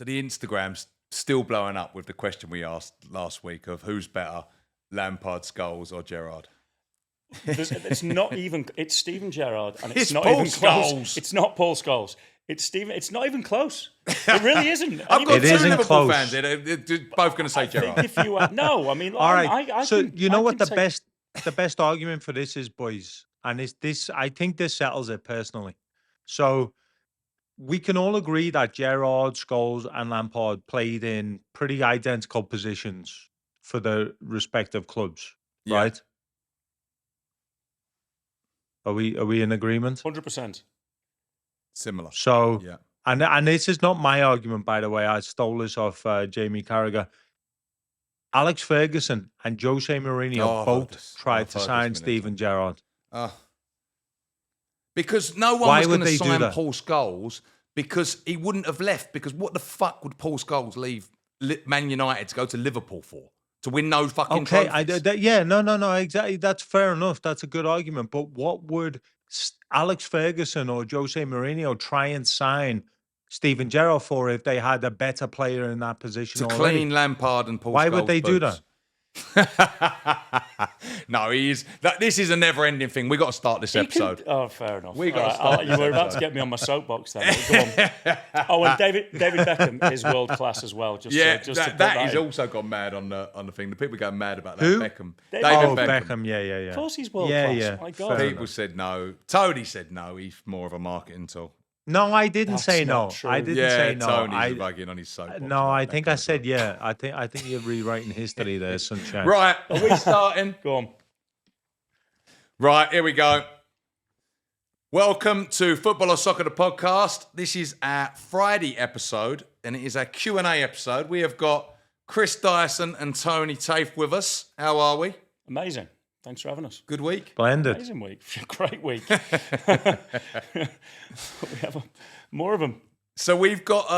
So the Instagram's still blowing up with the question we asked last week of who's better, Lampard, Scholes or Gerrard? It's not even. It's Steven Gerrard, and it's not Paul even close. Scholes. It's not Paul Scholes. It's Steven. It's not even close. It really isn't. I've got It two isn't Liverpool close. fans here. They're both going to say I think Gerrard. if you no, I mean, All right. I So can, you know I what can the take- best argument for this is, boys, and it's this. I think this settles it personally. So we can all agree that Gerrard, Scholes, and Lampard played in pretty identical positions for the respective clubs, Yeah. right? Are we in agreement? 100%. Similar. So Yeah. and this is not my argument, by the way. I stole this off Jamie Carragher. Alex Ferguson and Jose Mourinho Oh, I've heard both this. tried I've to heard this sign many Steven Gerrard. Because no one Why was would going to they do sign that? Paul Scholes because he wouldn't have left. Because what the fuck would Paul Scholes leave Man United to go to Liverpool for? To win no fucking Okay, trophies? no, exactly. That's fair enough. That's a good argument. But what would Alex Ferguson or Jose Mourinho try and sign Steven Gerrard for if they had a better player in that position to already? clean Lampard and Paul Why Scholes' would they do boots. that? No, he is. This is a never-ending thing. We got to start this episode. Fair enough. We got to All start You were about to get me on my soapbox then. Go on. Oh, and David Beckham is world class as well. Just Yeah, to put that is in. also gone mad on the thing. The people going mad about that. Who? Beckham. David Oh, Beckham. Beckham. Yeah. Of course, he's world Yeah, class. yeah, My God. fair People said no. Tony said no. He's more of a marketing tool. No, I didn't That's say not no. true. I didn't Yeah, say no. Tony's bugging on his soapbox. No, I think I said yeah. I think you're rewriting history there, sunshine. Right, are we starting? Go on. Right, here we go. Welcome to Football or Soccer, the podcast. This is our Friday episode, and it is our Q&A episode. We have got Chris Dyson and Tony Taafe with us. How are we? Amazing. Thanks for having us. Good week? Blended. Amazing week. Great week. We have more of them. So we've got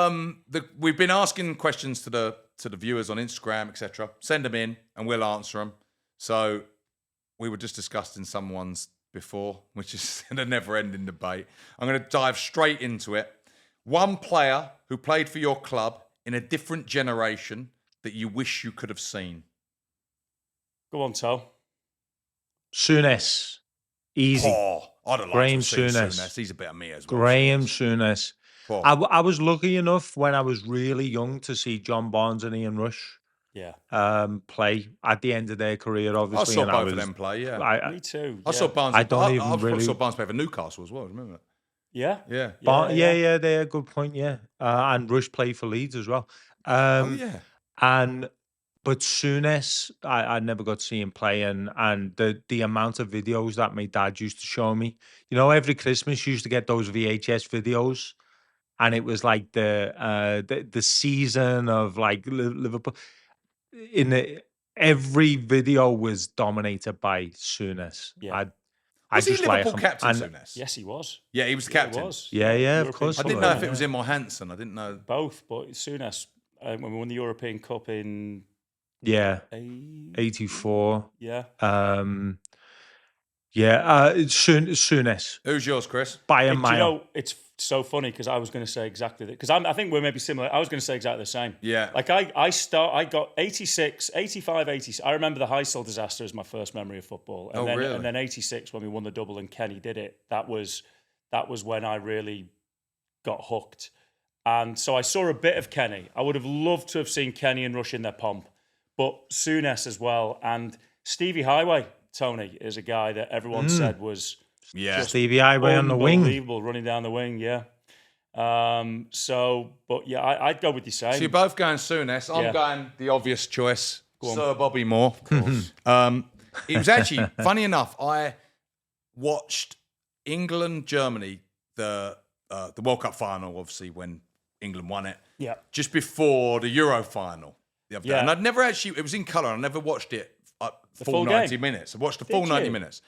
we've been asking questions to the viewers on Instagram, etc. Send them in, and we'll answer them. So we were just discussing some ones before, which is a never-ending debate. I'm going to dive straight into it. One player who played for your club in a different generation that you wish you could have seen. Go on, Toe. Souness. Easy. Oh, I'd have liked Graham to have seen Souness. Souness. He's a bit of me as well. Graham Souness. Oh. I was lucky enough when I was really young to see John Barnes and Ian Rush Yeah. play at the end of their career, I obviously. saw and both of them play, yeah. Me too. I saw Barnes. I don't even I really- saw Barnes play for Newcastle as well, remember that? Yeah. Yeah. Yeah, they're a good point, yeah. And Rush played for Leeds as well. Oh, yeah. But Souness, I never got to see him play, and the amount of videos that my dad used to show me. You know, every Christmas you used to get those VHS videos, and it was like the season of like Liverpool. Every video was dominated by Souness. Yeah. Was he just like Liverpool him. captain, And- Souness? Yes, he was. Yeah, he was the Yeah, captain. he was. Yeah, of European course I he didn't was. know if it was him or Hansen. I didn't know. Both, but as soon as when we won the European Cup in Yeah, 80, 84. yeah, Souness Who's yours, Chris? by a Do you mile. know, it's so funny because I was going to say exactly that because I think we're maybe similar. I was going to say exactly the same. Yeah. Like I got 86, 85, 86. I remember the Heysel disaster as my first memory of football. And Oh, then, really? And then 86 when we won the double and Kenny did it. That was when I really got hooked. And so I saw a bit of Kenny. I would have loved to have seen Kenny and Rush in their pomp, but Souness as well. And Stevie Highway, Tony, is a guy that everyone said was Yeah. Stevie Highway on the wing. unbelievable, running down the wing, yeah. But yeah, I'd go with the same. So you're both going Souness. I'm Yeah. going the obvious choice, on. Sir Bobby Moore. Of course. It was actually, funny enough, I watched England-Germany, the World Cup final, obviously, when England won it, Yeah. just before the Euro final the other day. Yeah. And I'd never actually, it was in colour, I never watched it full full 90 game? minutes. I watched the full Did 90 you? minutes.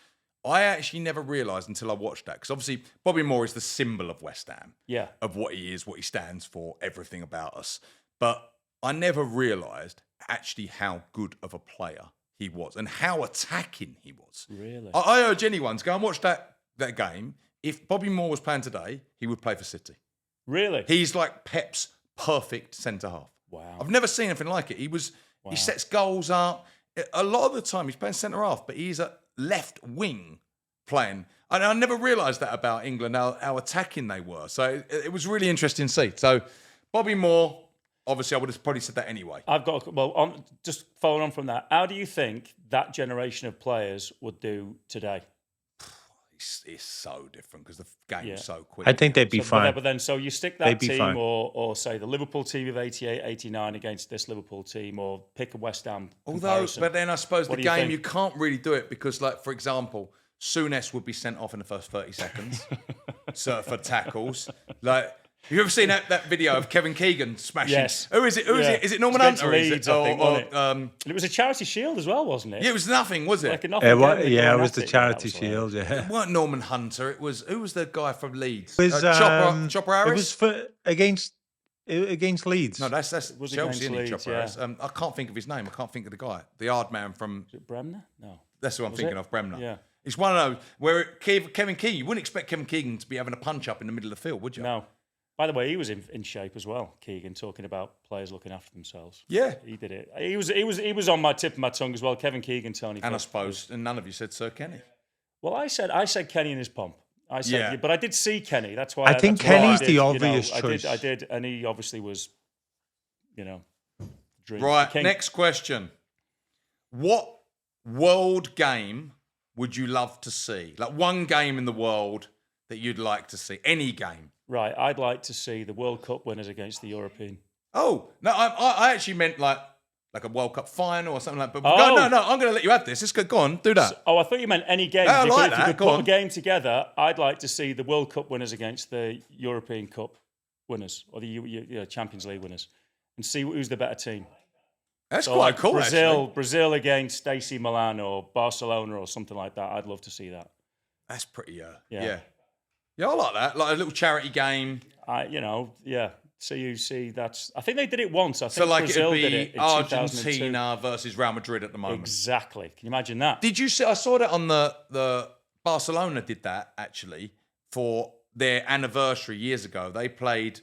I actually never realised until I watched that, because obviously Bobby Moore is the symbol of West Ham. Yeah. Of what he is, what he stands for, everything about us. But I never realised actually how good of a player he was and how attacking he was. Really? I urge anyone to go and watch that game. If Bobby Moore was playing today, he would play for City. Really? He's like Pep's perfect centre half. Wow. I've never seen anything like it. He sets goals up. A lot of the time he's playing centre half, but he's a left wing playing. And I never realised that about England, how attacking they were. So it was really interesting to see. So Bobby Moore, obviously I would have probably said that anyway. Just following on from that, how do you think that generation of players would do today? It's so different because the game is so quick. I think they'd be fine. But then, so you stick that team or say the Liverpool team of 88, 89 against this Liverpool team, or pick a West Ham comparison. But then I suppose the game, you think? can't really do it because, like, for example, Souness would be sent off in the first 30 seconds for tackles. Like, have you ever seen that video of Kevin Keegan smashing? Yes. Who is it? Who is it? Is it Norman Hunt? Leeds, I think, wasn't it? And it was a charity shield as well, wasn't it? Yeah, it was nothing, was it? Like nothing it was the charity shield. Yeah, it weren't Norman Hunter. It was who was the guy from Leeds? It was, Chopper Harris. It was against Leeds. No, that's Chelsea, isn't it? Leeds, Chopper Harris. I can't think of his name. I can't think of the guy, the yard man from. Is it Bremner? No, that's what I'm thinking of. Bremner. Yeah. It's one of those where Kevin Keegan, you wouldn't expect Kevin Keegan to be having a punch up in the middle of the field, would you? No. By the way, he was in shape as well, Keegan, talking about players looking after themselves. Yeah. He did it. He was on my tip of my tongue as well, Kevin Keegan, Tony. And I suppose, and none of you said Sir Kenny. Well, I said Kenny in his pomp. I said, Yeah. But I did see Kenny. That's why I think Kenny's the obvious I choice. I did, and he obviously was, dream. Right, King. next question. What world game would you love to see? Like one game in the world that you'd like to see? Any game? Right, I'd like to see the World Cup winners against the European. Oh, no, I actually meant like a World Cup final or something like that. But Oh. no, I'm going to let you have this. It's good. Go on, do that. I thought you meant any game. I If you like could- that. If you Go could put on. a game together, I'd like to see the World Cup winners against the European Cup winners or the Champions League winners and see who's the better team. That's So quite like cool, Brazil against AC Milan or Barcelona or something like that. I'd love to see that. That's pretty, Yeah. yeah. Yeah, I like that. Like a little charity game. CUC, I think they did it once. I think So like Brazil it'd did it be in 2002. Argentina versus Real Madrid at the moment. Exactly. Can you imagine that? Did you see? I saw that on the Barcelona did that actually for their anniversary years ago. They played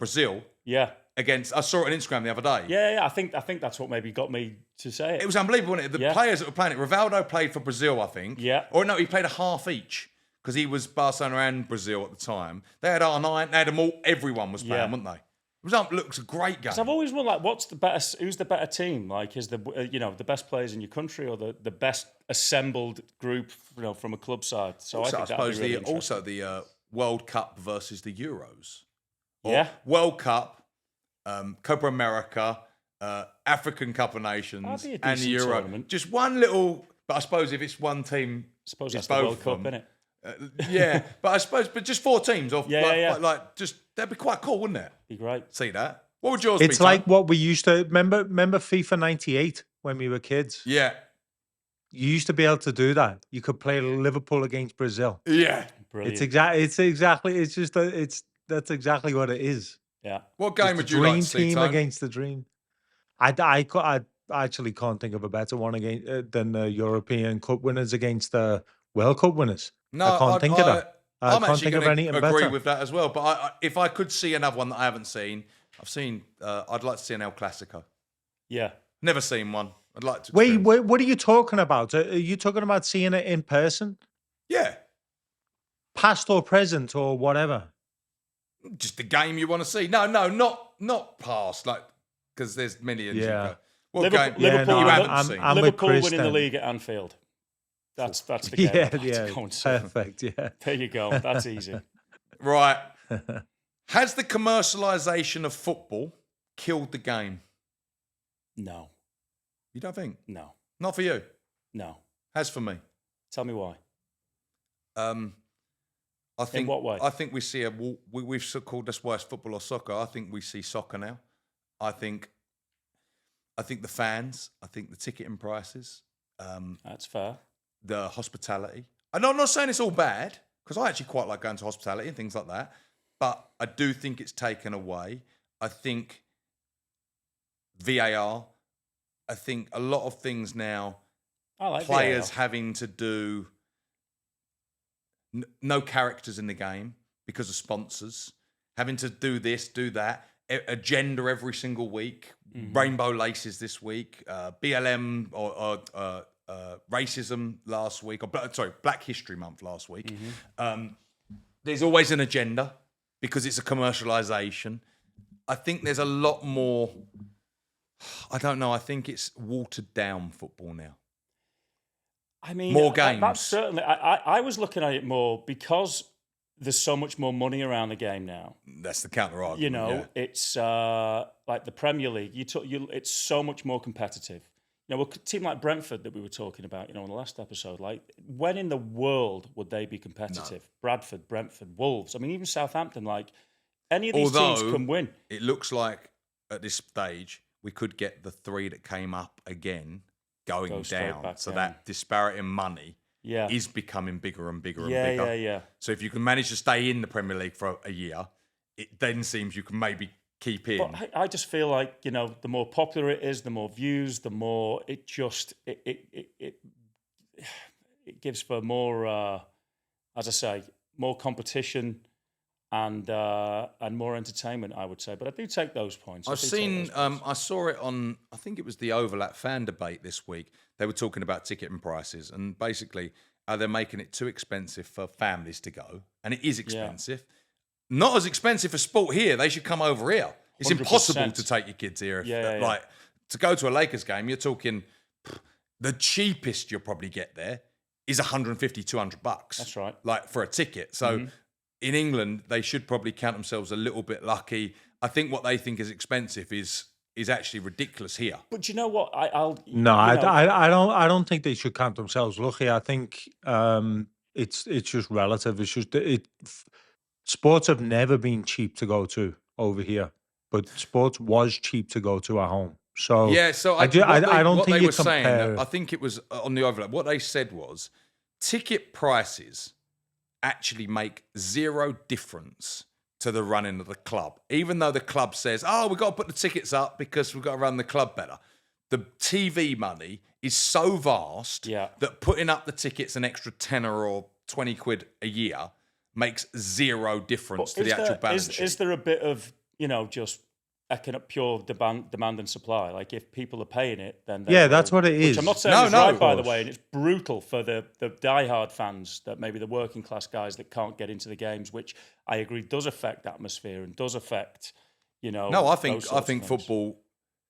Brazil Yeah. against. I saw it on Instagram the other day. Yeah. I think that's what maybe got me to say it. It was unbelievable, wasn't it? The Yeah. players that were playing it. Rivaldo played for Brazil, I think. Yeah. Or no, he played a half each because he was Barcelona and Brazil at the time. They had R9. They had them all. Everyone was playing, Yeah. weren't they? It looks a great game. I've always wondered, like, who's the better team? Like, is the best players in your country or the best assembled group, from a club side? So Also, I I think suppose that'd be really interesting. the World Cup versus the Euros. Or Yeah. World Cup, Copa America, African Cup of Nations, That'd be a and the decent Euro. tournament. Just one little. But I suppose if it's one team, suppose it's that's the both World of Cup, them. innit? Yeah, but just 4 teams. Of Yeah. Like just that'd be quite cool, wouldn't it? Be great. See that? What would yours be? It's like Tom? what we used to remember FIFA 98 when we were kids. Yeah, You used to be able to do that. You could play Liverpool against Brazil. yeah. Brilliant. That's exactly what it is. Yeah. What game It's would the you dream like to see, team Tone? against the dream. I actually can't think of a better one than the European Cup winners against the World Cup winners. No, I can't think of that. I I'm can't actually think of going anything to agree better. with that as well. But if I could see another one that I haven't seen, I'd like to see an El Clasico. Yeah. Never seen one. I'd like to. Wait, experience- what are you talking about? Are you talking about seeing it in person, Yeah, past or present or whatever? just the game you want to see. No, not past. Like because there's millions. you Yeah. go, What Liverpool, game? Liverpool, you haven't I'm- seen. I'm with Liverpool Chris winning the then. league at Anfield. That's the game. Yeah, I'd like to yeah, go and see. perfect. Yeah. There you go. That's easy. Right. Has the commercialization of football killed the game? No. You don't think? No. Not for you. No. Has for me. Tell me why. I think. what way? I think we see we've called this why it's football or soccer. I think we see soccer now. I think the fans. I think the ticketing prices. That's fair. The hospitality. And I'm not saying it's all bad because I actually quite like going to hospitality and things like that. But I do think it's taken away. I think VAR. I think a lot of things now. I like Players VAR. having to do no characters in the game because of sponsors, having to do this, do that. agenda every single week, Mhm. rainbow laces this week, BLM or racism last week, or Black History Month last week. There's always an agenda because it's a commercialization. I think there's a lot more. I don't know. I think it's watered down football now. I mean, More that's games. certainly. I was looking at it more because there's so much more money around the game now. That's the counter argument. You know, yeah. it's like the Premier League. It's so much more competitive. You know, a team like Brentford that we were talking about, you know, in the last episode, like when in the world would they be competitive? Bradford, Brentford, Wolves. I mean, even Southampton. Like any of these teams can win. It looks like at this stage we could get the 3 that came up again going down. So that disparity in money is becoming bigger and bigger and bigger. Yeah. So if you can manage to stay in the Premier League for a year, it then seems you can maybe keep in. But I just feel like, you know, the more popular it is, the more views, the more it just it gives for more, as I say, more competition and more entertainment, I would say. But I do take those points. I saw it on, I think it was the Overlap fan debate this week. They were talking about ticketing prices and basically they're making it too expensive for families to go. And it is expensive. Not as expensive for sport here. They should come over here. It's 100%. impossible to take your kids here. Like to go to a Lakers game, you're talking the cheapest you'll probably get there is $150, $200. That's right. Like for a ticket. So in England, they should probably count themselves a little bit lucky. I think what they think is expensive is actually ridiculous here. But you know what? I don't think they should count themselves lucky. I think it's just relative. It's just sports have never been cheap to go to over here, but sports was cheap to go to at home. So I don't think you compare. I think it was on the Overlap. What they said was ticket prices actually make zero difference to the running of the club, even though the club says, "Oh, we've got to put the tickets up because we've got to run the club better." The TV money is so vast that putting up the tickets an extra £10 or 20 quid a year makes zero difference to the actual balance sheet. Is there a bit of, you know, just pure demand and supply? Like if people are paying it, then that's what it is. Which I'm not saying is right, by the way, and it's brutal for the diehard fans, that maybe the working class guys that can't get into the games, which I agree does affect atmosphere and does affect, you know. No, I think football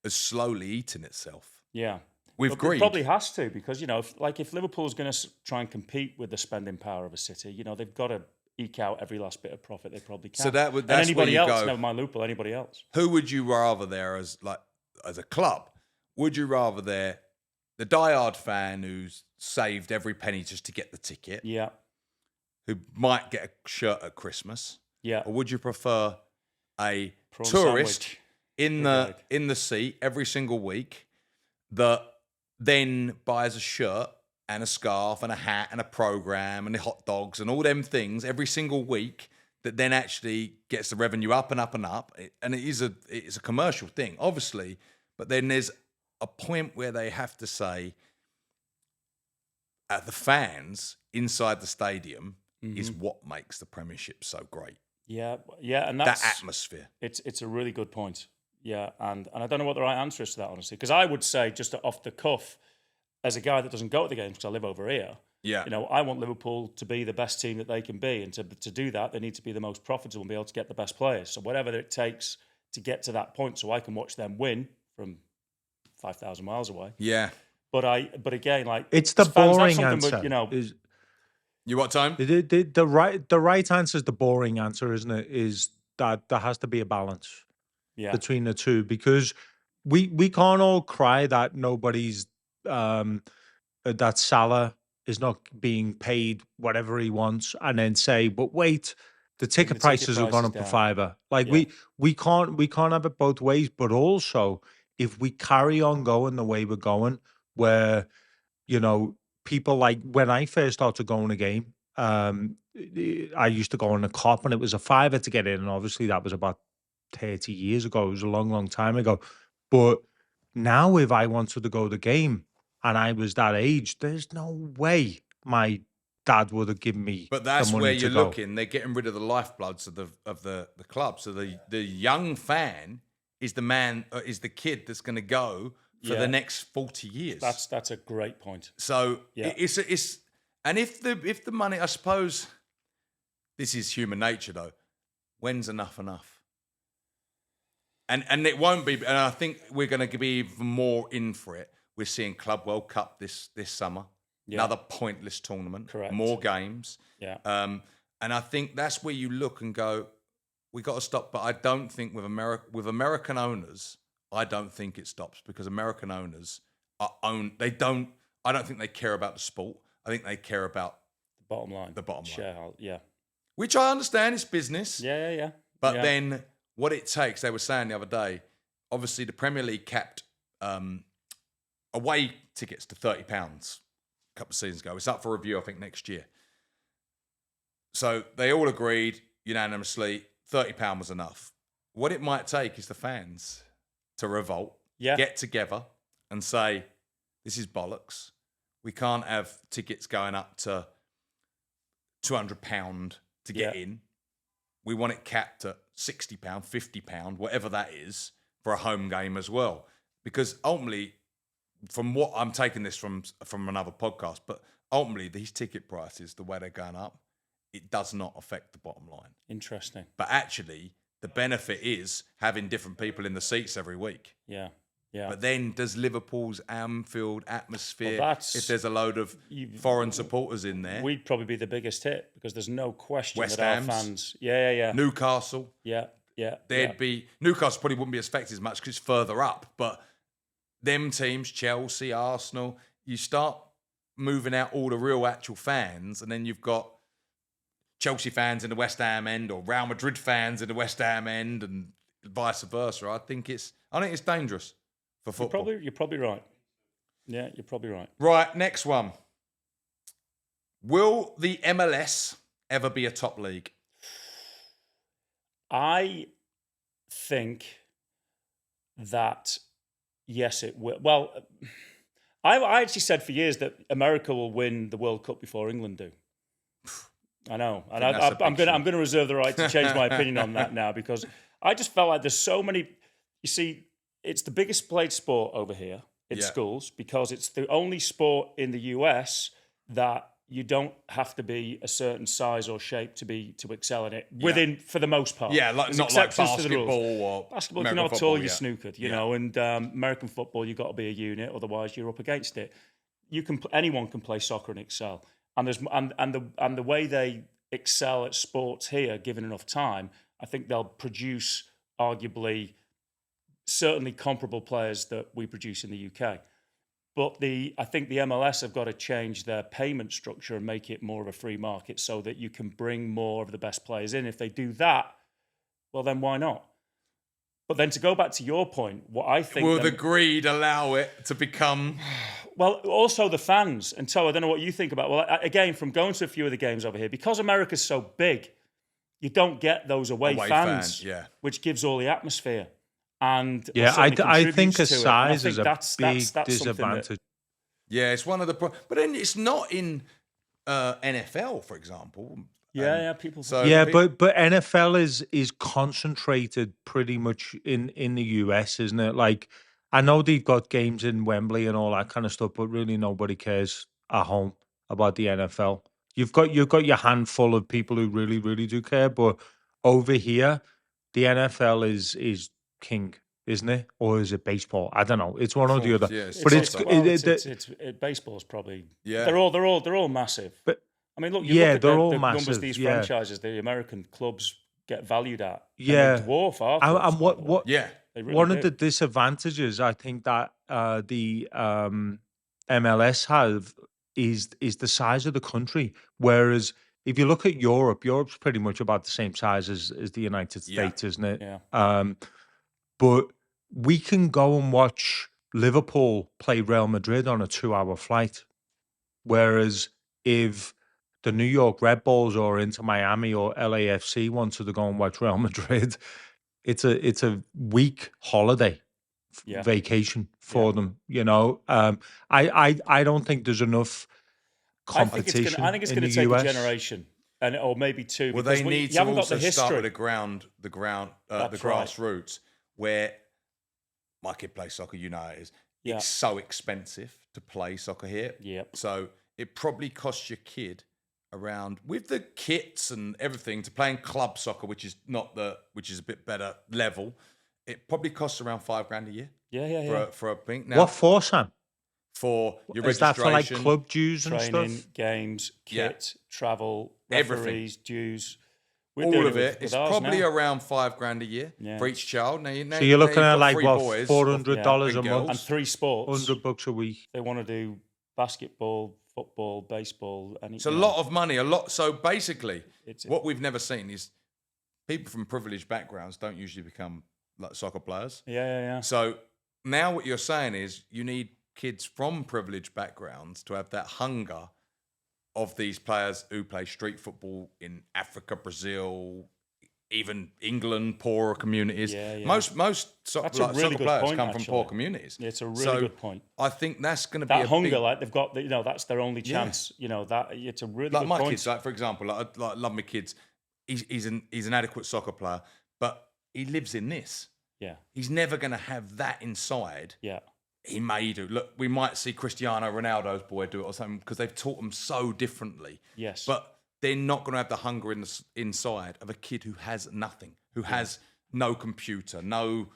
has slowly eaten itself. Yeah. We've agreed. It probably has to, because, you know, if Liverpool's going to try and compete with the spending power of a city, you know, they've got to eke out every last bit of profit they probably can. So that's anybody where you else, go. never mind Liverpool, anybody else. Who would you rather there as a club? Would you rather there the diehard fan who's saved every penny just to get the ticket? Yeah. Who might get a shirt at Christmas? Yeah. Or would you prefer a Prawn tourist sandwich. in the seat every single week that then buys a shirt and a scarf and a hat and a program and the hot dogs and all them things every single week, that then actually gets the revenue up and up and up? And it's a commercial thing, obviously, but then there's a point where they have to say the fans inside the stadium is what makes the Premiership so great. Yeah, and that's that atmosphere. It's a really good point. Yeah, and I don't know what the right answer is to that, honestly, because I would say, just off the cuff, as a guy that doesn't go to the games because I live over here, you know, I want Liverpool to be the best team that they can be, and to do that, they need to be the most profitable and be able to get the best players. So whatever it takes to get to that point, so I can watch them win from 5,000 miles away. Yeah, but again, like, it's the boring answer. But, you know, you what time? The right answer is the boring answer, isn't it? Is that there has to be a balance between the two, because we can't all cry that nobody's that Salah is not being paid whatever he wants, and then say, but wait, the ticket prices have gone up a fiver. Like we can't have it both ways. But also, if we carry on going the way we're going, where, you know, people, like when I first started going to a game, I used to go on a cop and it was a fiver to get in, and obviously that was about 30 years ago. It was a long time ago. But now if I wanted to go to the game and I was that age, there's no way my Dad would have given me But the that's money where to you're go. looking. They're getting rid of the lifebloods of the club. So the young fan is the man, is the kid that's going to go for the next 40 years. That's a great point. So Yeah. it's and if the money, I suppose, this is human nature though. When's enough? And it won't be. And I think we're going to be even more in for it. We're seeing Club World Cup this summer. Yeah. Another pointless tournament. Correct. More games. Yeah. And I think that's where you look and go, we got to stop. But I don't think with American owners, I don't think it stops, because American owners I don't think they care about the sport. I think they care about The bottom line. line. Yeah. Which I understand is business. Yeah. But then what it takes, they were saying the other day, obviously the Premier League capped away tickets to £30 a couple of seasons ago. It's up for review, I think, next year. So they all agreed unanimously £30 was enough. What it might take is the fans to revolt, get together and say, this is bollocks. We can't have tickets going up to £200 to get in. We want it capped at £60, £50, whatever that is, for a home game as well. Because ultimately, from what I'm taking this from another podcast, but ultimately these ticket prices, the way they're going up, it does not affect the bottom line. Interesting. But actually, the benefit is having different people in the seats every week. Yeah. But then does Liverpool's Anfield atmosphere, if there's a load of foreign supporters in there? We'd probably be the biggest hit, because there's no question West that Ham's. our fans... Yeah. Newcastle. Yeah. There'd be... Newcastle probably wouldn't be affected as much because it's further up, but them teams, Chelsea, Arsenal, you start moving out all the real actual fans, and then you've got Chelsea fans in the West Ham end, or Real Madrid fans in the West Ham end, and vice versa. I think it's dangerous for football. You're probably right. Yeah, you're probably right. Right, next one. Will the MLS ever be a top league? I think that, yes, it will. Well, I actually said for years that America will win the World Cup before England do. I know, and I'm going to reserve the right to change my opinion on that now, because I just felt like there's so many. You see, it's the biggest played sport over here in schools, because it's the only sport in the US that you don't have to be a certain size or shape to excel in it within, for the most part. Yeah, like, There's not like exceptions to the rules. basketball or Basketball, if you're not tall, you're snookered, you know. And American football, you've got to be a unit, otherwise you're up against it. Anyone can play soccer and excel, and the way they excel at sports here, given enough time, I think they'll produce arguably certainly comparable players that we produce in the UK. But I think the MLS have got to change their payment structure and make it more of a free market, so that you can bring more of the best players in. If they do that, well, then why not? But then, to go back to your point, what I think... Will the greed allow it to become... Well, also the fans. And so I don't know what you think about... Well, again, from going to a few of the games over here, because America's so big, you don't get those away fans, which gives all the atmosphere. And I think a size is a big disadvantage. Yeah, it's one of the... But then it's not in NFL, for example. People... So but NFL is concentrated pretty much in the US, isn't it? Like, I know they've got games in Wembley and all that kind of stuff, but really nobody cares at home about the NFL. You've got your handful of people who really, really do care, but over here, the NFL is king, isn't it? Or is it baseball? I don't know. It's one or the other. But baseball's probably... Yeah. They're all massive. But I mean, look, you look at the numbers these yeah. franchises, the American clubs get valued at. Yeah. And they dwarf our clubs, and what they really one of the disadvantages I think that the MLS have is the size of the country. Whereas if you look at Europe's pretty much about the same size as the United States, isn't it? Yeah. But we can go and watch Liverpool play Real Madrid on a 2-hour flight. Whereas if the New York Red Bulls or Inter Miami or LAFC wanted to go and watch Real Madrid, it's a week holiday vacation for them. You know, I don't think there's enough competition I think it's in going the to take US. a generation, or maybe two. Well, because they need you to haven't got also the history. start with the That's right. grassroots, where my kid plays soccer. You know how it is. Yeah. It's so expensive to play soccer here. Yep. So it probably costs your kid around, with the kits and everything, to playing club soccer, which is a bit better level. It probably costs around $5,000 a year. Yeah. For a thing. Now, What for, Sam? for your Is that registration, for like club dues and Training, stuff? games, Yeah. kit, travel, Everything. referees, dues. We're all doing of it, with it's ours probably now. around $5,000 a year Yeah. for each child. Now So you're looking you've at got like three what, boys $400 a and month, and 3 sports. $100 a week. They want to do basketball, football, baseball. It's a lot of money, So basically, It's- what we've never seen is people from privileged backgrounds don't usually become like soccer players. Yeah. So now what you're saying is you need kids from privileged backgrounds to have that hunger of these players who play street football in Africa, Brazil, even England, poorer communities. Yeah. Most That's a really soccer good players point, come from actually. poor communities. Yeah, it's a really good point. I think that's going to be That a hunger, big, like they've got, that's their only chance. That it's a really like good my point. kids. Like for example, I love my kids. He's an adequate soccer player, but he lives in this. Yeah. He's never going to have that inside. Yeah. He may do. Look, we might see Cristiano Ronaldo's boy do it or something because they've taught them so differently. Yes. But they're not going to have the hunger inside of a kid who has nothing, who has no computer, no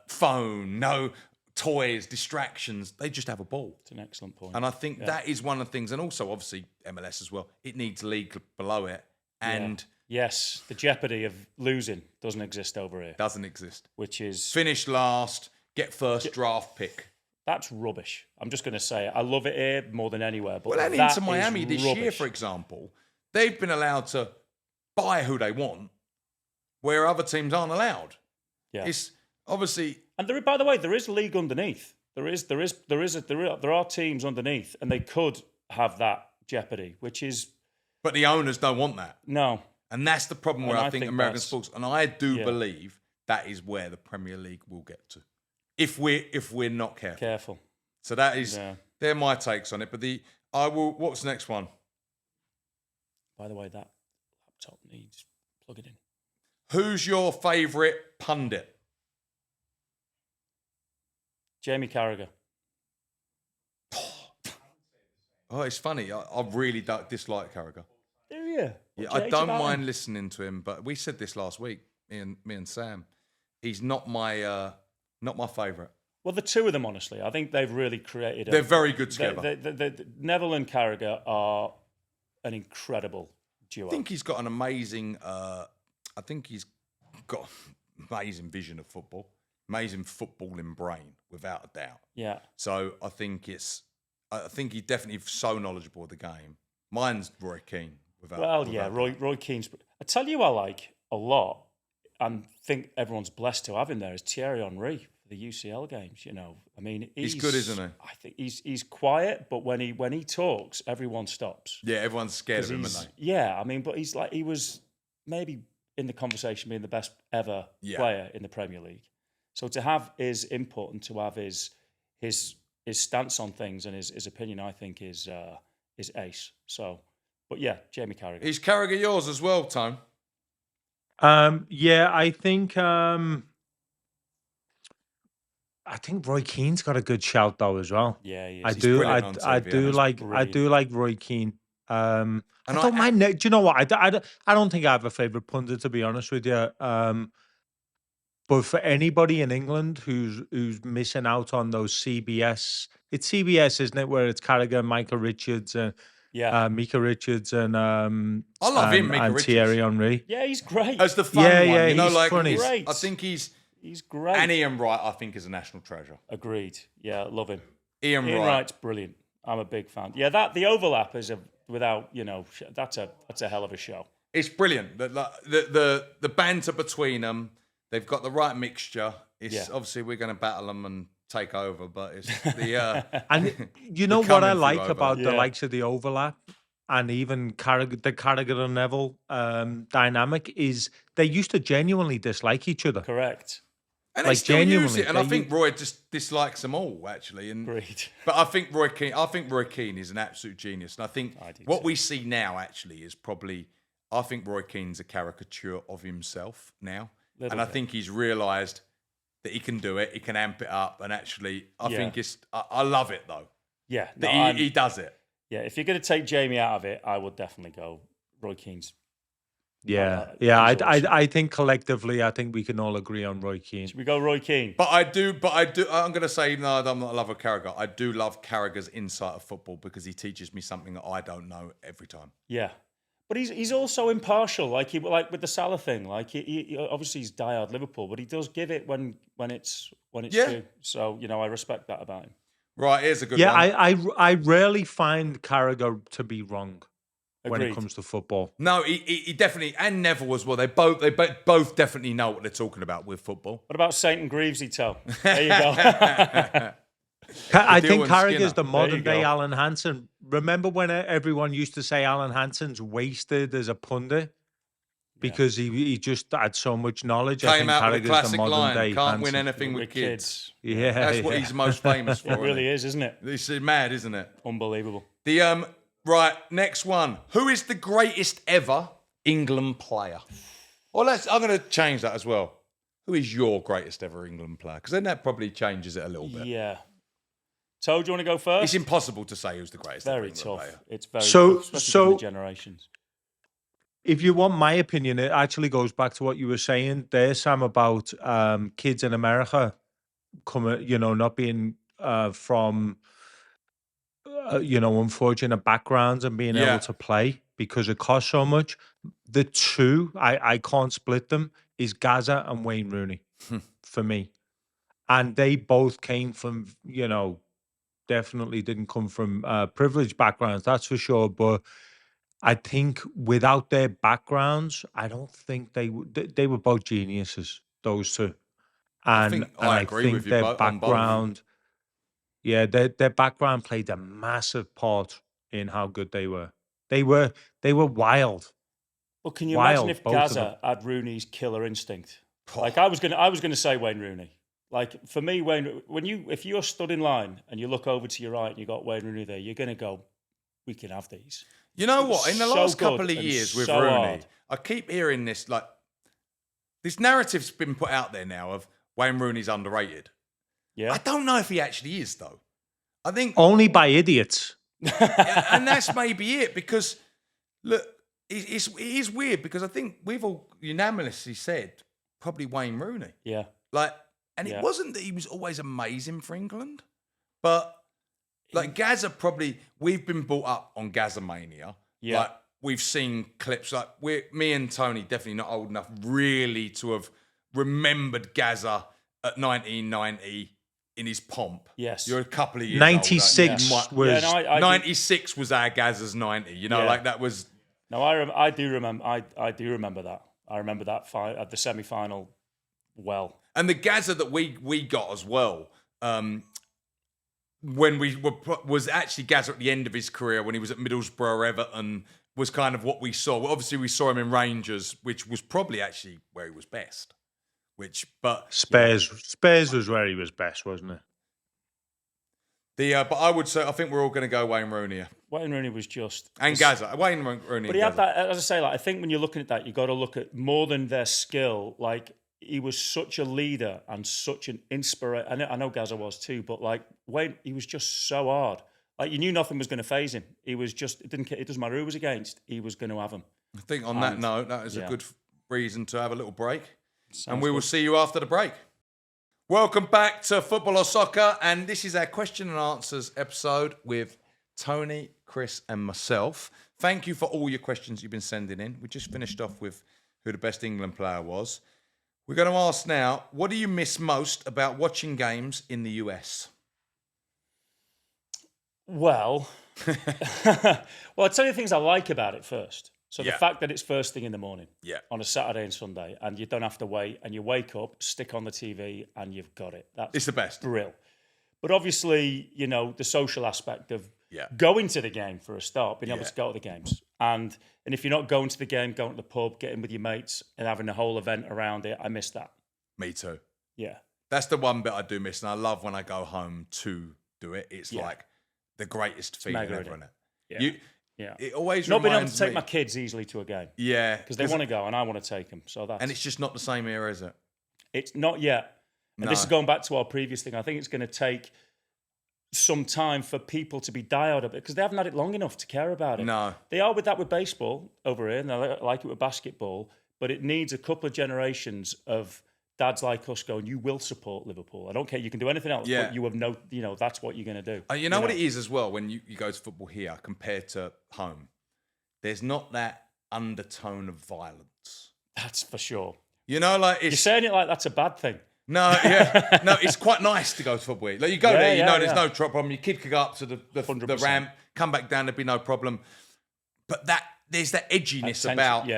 phone, no toys, distractions. They just have a ball. It's an excellent point. And I think that is one of the things. And also, obviously, MLS as well. It needs a league below it. And yes, the jeopardy of losing doesn't exist over here, doesn't exist. which is Finish last, get first draft pick. that's rubbish. I'm just going to say it. I love it here more than anywhere. But Well, and that into Miami is this year, rubbish. for example, they've been allowed to buy who they want, where other teams aren't allowed. Yeah. It's obviously And by the way, there is a league underneath. There are teams underneath, and they could have that jeopardy, which is but the owners don't want that. no. And that's the problem where And I I think think American that's- sports, and I do Yeah. believe that is where the Premier League will get to, if we're not careful. Careful. So that is Yeah. they're my takes on it. But what's the next one? By the way, that laptop needs plugging in. Who's your favourite pundit? Jamie Carragher. Oh, it's funny. I really dislike Carragher. Do you? Yeah, What do you I hate don't about mind him? listening to him, but we said this last week, me and Sam. He's not my favourite. Well, the two of them, honestly, I think they've really created. They're very good together. Neville and Carragher are an incredible duo. I think he's got an amazing. I think he's got amazing vision of football, amazing footballing brain, without a doubt. Yeah. So I think he's definitely so knowledgeable of the game. Mine's Roy Keane. Roy Keane's. I tell you, I like a lot, and think everyone's blessed to have him there. Is Thierry Henry for the UCL games? I mean, He's good, isn't he? I think he's quiet, but when he talks, everyone stops. Yeah, everyone's scared of him, aren't they? Yeah, I mean, but he was maybe in the conversation being the best ever player in the Premier League. So to have his input and to have his stance on things and his opinion, I think is ace. So, but yeah, Jamie Carragher. Is Carragher yours as well, Tone? Yeah, I think Roy Keane's got a good shout though as well. Yeah, he is. I He's do. brilliant on I TV, do and like. brilliant. I do like Roy Keane. I And don't mind. Do you know what? I don't think I have a favorite pundit, to be honest with you. But for anybody in England who's missing out on those CBS, it's CBS, isn't it? Where it's Carragher, Michael Richards, and Mika Richards, and I love him, Mika and Richards. Thierry Henry. Yeah, he's great. As the fun Yeah, one, he's funny. Great. I think he's great. and Ian Wright. I think is a national treasure. Agreed. Yeah, love him. Ian Wright. Wright's brilliant. I'm a big fan. Yeah, the overlap is that's a hell of a show. It's brilliant. The banter between them, they've got the right mixture. It's obviously we're going to battle them and take over, but it's the And you know the what I coming like through about the Yeah. likes of the overlap and even the Carragher and Neville dynamic is they used to genuinely dislike each other. Correct. And Like, they still use genuinely, it, and I they think Roy just dislikes them all, actually. And Agreed. but I think Roy Keane is an absolute genius, and I think I do what too. we see now actually is probably. I think Roy Keane's a caricature of himself now, Little and I bit. think he's realised that he can do it. He can amp it up, and actually, I Yeah. think it's. I love it though Yeah, no, that he does it. yeah. If you're going to take Jamie out of it, I would definitely go Roy Keane's. Yeah, He's awesome. I think collectively, I think we can all agree on Roy Keane. Should we go Roy Keane? But I do. I'm going to say, even though I'm not a lover of Carragher, I do love Carragher's insight of football because he teaches me something that I don't know every time. Yeah, but he's also impartial. Like with the Salah thing. Like he obviously he's diehard Liverpool, but he does give it when it's Yeah. due. So I respect that about him. Right, here's a good Yeah, one. I rarely find Carragher to be wrong when it Agreed. comes to football. No, he definitely, and Neville as well. They both definitely know what they're talking about with football. What about Saint and Greavesy toe? There you go. I Deal think and Carragher's Skinner. the modern day go. Alan Hansen. Remember when everyone used to say Alan Hansen's wasted as a pundit because he just had so much knowledge? I Came think out with a Carragher's the classic modern line: day "Can't win Hansen. anything with With kids." Yeah, That's what yeah. he's most famous for. It really is, isn't it? This is mad, isn't it? Unbelievable. The right next one. Who is the greatest ever England player? Well, I'm going to change that as well. Who is your greatest ever England player? Because then that probably changes it a little bit. Yeah. So, do you want to go first? It's impossible to say who's the greatest ever Very England tough. player. It's very So- especially so- given the generations. If you want my opinion, it actually goes back to what you were saying there, Sam, about kids in America coming, not being from, unfortunate backgrounds and being Yeah. able to play because it costs so much. The two, I can't split them, is Gaza and Wayne Rooney for me. And they both came from, definitely didn't come from privileged backgrounds, that's for sure. But I think without their backgrounds, I don't think they were both geniuses, those two. And I I agree think with you their on both. background, yeah, their background played a massive part in how good they were. They were wild. Well, can you Wild, imagine if both of them. Gaza had Rooney's killer instinct? Like I was gonna say Wayne Rooney. Like for me, if you're stood in line and you look over to your right and you got Wayne Rooney there, you're gonna go, we can have these. You know what? In the So last couple good of and years with so Rooney, hard. I keep hearing this this narrative's been put out there now of Wayne Rooney's underrated. Yeah. I don't know if he actually is though. I think, Only by idiots. and that's maybe it because look, it is weird because I think we've all unanimously said probably Wayne Rooney. Yeah. And Yeah. it wasn't that he was always amazing for England, but Gaza probably, we've been brought up on Gaza mania. Yeah. Like we've seen clips me and Tony definitely not old enough really to have remembered Gaza at 1990 in his pomp. Yes. You're a couple of years 96 older. was Yeah, no, I 96 was our Gaza's 90. Yeah. That was. No, I do remember. I do remember that. I remember that at the semi-final. Well, And the Gaza that we got as well, when was actually Gaza at the end of his career when he was at Middlesbrough, Everton, was kind of what we saw. Well, obviously, we saw him in Rangers, which was probably actually where he was best. Spurs was where he was best, wasn't it? But I would say I think we're all going to go Wayne Rooney Wayne Rooney was just and Gaza. Wayne Rooney, But he and had Gaza. that, as I say, I think when you're looking at that, you got to look at more than their skill. He was such a leader and such an inspiration. I know Gaza was too, but Wayne, he was just so hard. You knew nothing was going to phase him. He was just, it doesn't matter who he was against, he was going to have him. I think on that note, that is a good reason to have a little break. And we will good. see you after the break. Welcome back to Football or Soccer. And this is our question and answers episode with Tony, Chris, and myself. Thank you for all your questions you've been sending in. We just finished off with who the best England player was. We're going to ask now, what do you miss most about watching games in the US? Well, I'll tell you the things I like about it first. So the Yeah. fact that it's first thing in the morning Yeah. on a Saturday and Sunday, and you don't have to wait, and you wake up, stick on the TV, and you've got it. That's It's the best. brill. But obviously, the social aspect of Yeah. going to the game for a start, being able Yeah. to go to the games. And if you're not going to the game, going to the pub, getting with your mates and having a whole event around it, I miss that. Me too. Yeah. That's the one bit I do miss, and I love when I go home to do it. It's like the greatest feeling mega, ever, isn't isn't it? Yeah. Yeah. It always not being able reminds to take me. my kids easily to a game. Yeah. Because they want to go and I want to take them. So that's... And it's just not the same era, is it? It's not yet. And this is going back to our previous thing. I think it's going to take some time for people to be dialed a bit because they haven't had it long enough to care about it. No. They are with that with baseball over here, and they like it with basketball, but it needs a couple of generations of dads like us going, you will support Liverpool. I don't care, you can do anything else, but you have no, that's what you're going to do. You know what it is as well, when you go to football here compared to home, there's not that undertone of violence. That's for sure. You know, like you're saying it like that's a bad thing. No, no, it's quite nice to go to football. Like you go there, there's no problem. Your kid could go up to the ramp, come back down, there'd be no problem. But there's that edginess about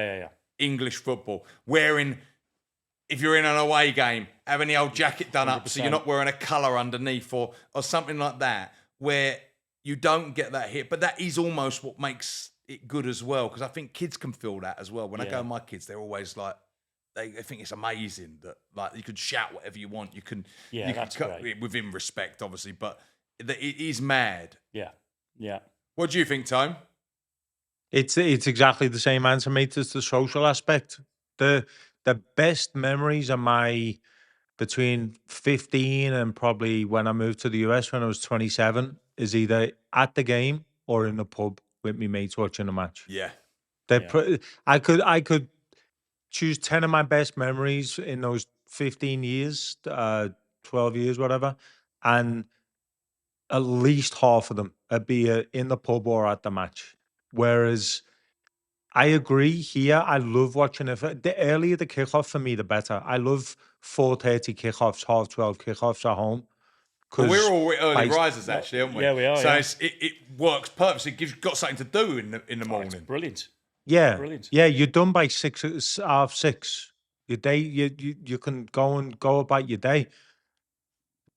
English football. If you're in an away game, having the old jacket done 100%. Up so you're not wearing a colour underneath or something like that, where you don't get that hit. But that is almost what makes it good as well, because I think kids can feel that as well. When I go with my kids, they're always like, they think it's amazing that like you can shout whatever you want. You can, that's great. Within respect, obviously, but it is mad. Yeah. What do you think, Tone? It's exactly the same answer, mate, as the social aspect. The best memories are my between 15 and probably when I moved to the US when I was 27 is either at the game or in the pub with me mates watching a match. Yeah. I could choose 10 of my best memories in those 15 years, 12 years, whatever, and at least half of them would be in the pub or at the match. Whereas I agree here, I love watching it. The earlier the kickoff for me, the better. I love 4:30 kickoffs, 12:30 kickoffs at home. Well, we're all early risers, actually, aren't we? Yeah, we are. So it works perfectly. You've got something to do in the morning. It's brilliant. Yeah, brilliant. Yeah, you're done by 6:30. Your day, you can go about your day.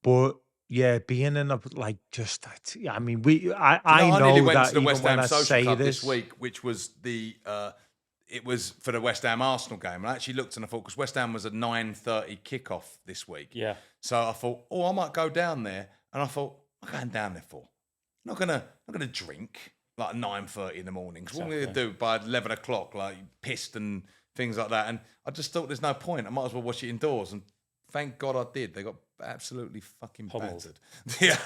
But yeah, being in a like just that. I mean, I know nearly went that to the even West when Ham I Social say Club this this week, which was it was for the West Ham Arsenal game. And I actually looked and I thought, because West Ham was a 9:30 kickoff this week. Yeah. So I thought, I might go down there. And I thought, what am I going down there for? I'm not gonna drink like 9:30 in the morning. Because what am I going to do by 11 o'clock, like pissed and things like that? And I just thought there's no point. I might as well watch it indoors. And thank God I did. They got absolutely fucking battered. Yeah.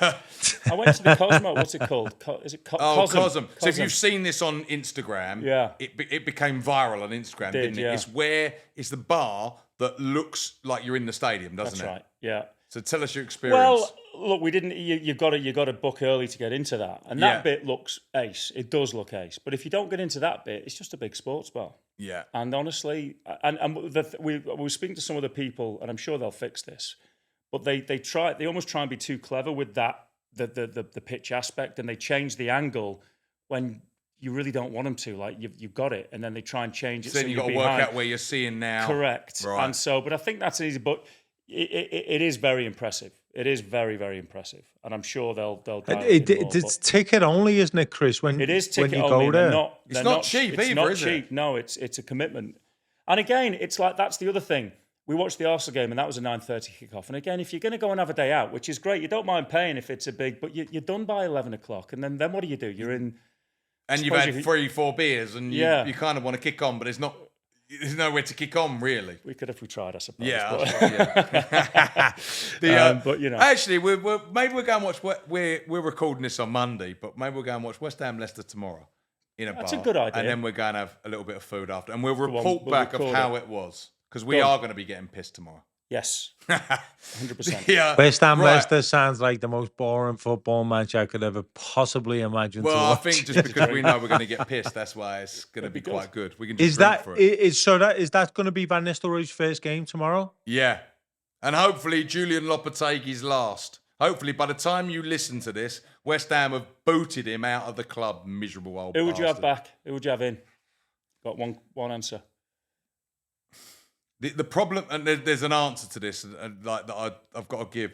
I went to the Cosmo. What's it called? Is it Cosm? So if you've seen this on Instagram, it became viral on Instagram, didn't it? Yeah. It's the bar that looks like you're in the stadium, doesn't it? That's right. Yeah. So tell us your experience. Well, look, we didn't. You got to book early to get into that, and that bit looks ace. It does look ace, but if you don't get into that bit, it's just a big sports bar. Yeah. And honestly, we were speaking to some of the people, and I'm sure they'll fix this. But they almost try and be too clever with that the pitch aspect, and they change the angle when you really don't want them to. Like you've got it, and then they try and change it. So then you've got to work out where you're seeing now. Correct. Right. And so, but I think that's easy. But it is very impressive. It is very, very impressive, and I'm sure they'll. It's ticket only, isn't it, Chris? When it is ticket when you only, go there, it's not cheap either, is it? No, it's a commitment. And again, it's like that's the other thing. We watched the Arsenal game, and that was a 9:30 kickoff. And again, if you're going to go and have a day out, which is great, you don't mind paying if it's a big, but you're done by 11 o'clock, and then what do? You're in, and you've had 3-4 beers, and you kind of want to kick on, but there's nowhere to kick on, really. We could if we tried, I suppose. Yeah, but you know, actually, maybe we're going to watch. We're recording this on Monday, but maybe we're going to watch West Ham Leicester tomorrow in a bar. That's a good idea. And then we're going to have a little bit of food after, and we'll report back of how it was, because we are going to be getting pissed tomorrow. Yes, 100%. Yeah, West Ham Leicester sounds like the most boring football match I could ever possibly imagine. Well, I think just because we know we're going to get pissed, that's why it's going to be quite good. We can just for it. Is that going to be Van Nistelrooy's first game tomorrow? Yeah, and hopefully Julian Lopetegui's last. Hopefully, by the time you listen to this, West Ham have booted him out of the club. Miserable old. Who would you have bastard. back? Who would you have in? Got one answer. The problem, and there's an answer to this, like that I've got to give.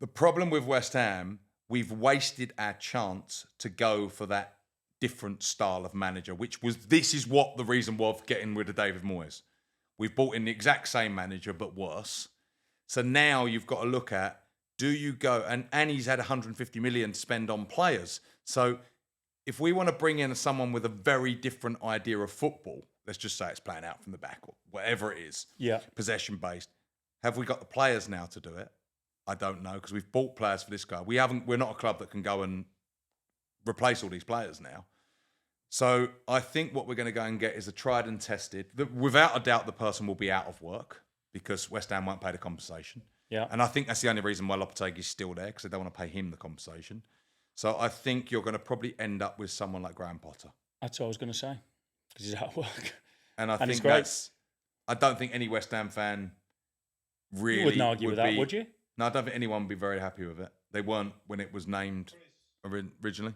The problem with West Ham, we've wasted our chance to go for that different style of manager, this is what the reason was getting rid of David Moyes. We've brought in the exact same manager, but worse. So now you've got to look at, do you go, and he's had 150 million to spend on players. So if we want to bring in someone with a very different idea of football, let's just say it's playing out from the back or whatever it is, possession based, have we got the players now to do it? I don't know, because we've bought players for this guy. We're not a club that can go and replace all these players now. So I think what we're going to go and get is a tried and tested. Without a doubt, the person will be out of work because West Ham won't pay the compensation. Yeah. And I think that's the only reason why Lopetegui's still there, because they don't want to pay him the compensation. So I think you're going to probably end up with someone like Graham Potter. That's what I was going to say, because he's out of work. And I think I don't think any West Ham fan really You wouldn't argue with that, would you? No, I don't think anyone would be very happy with it. They weren't when it was named originally.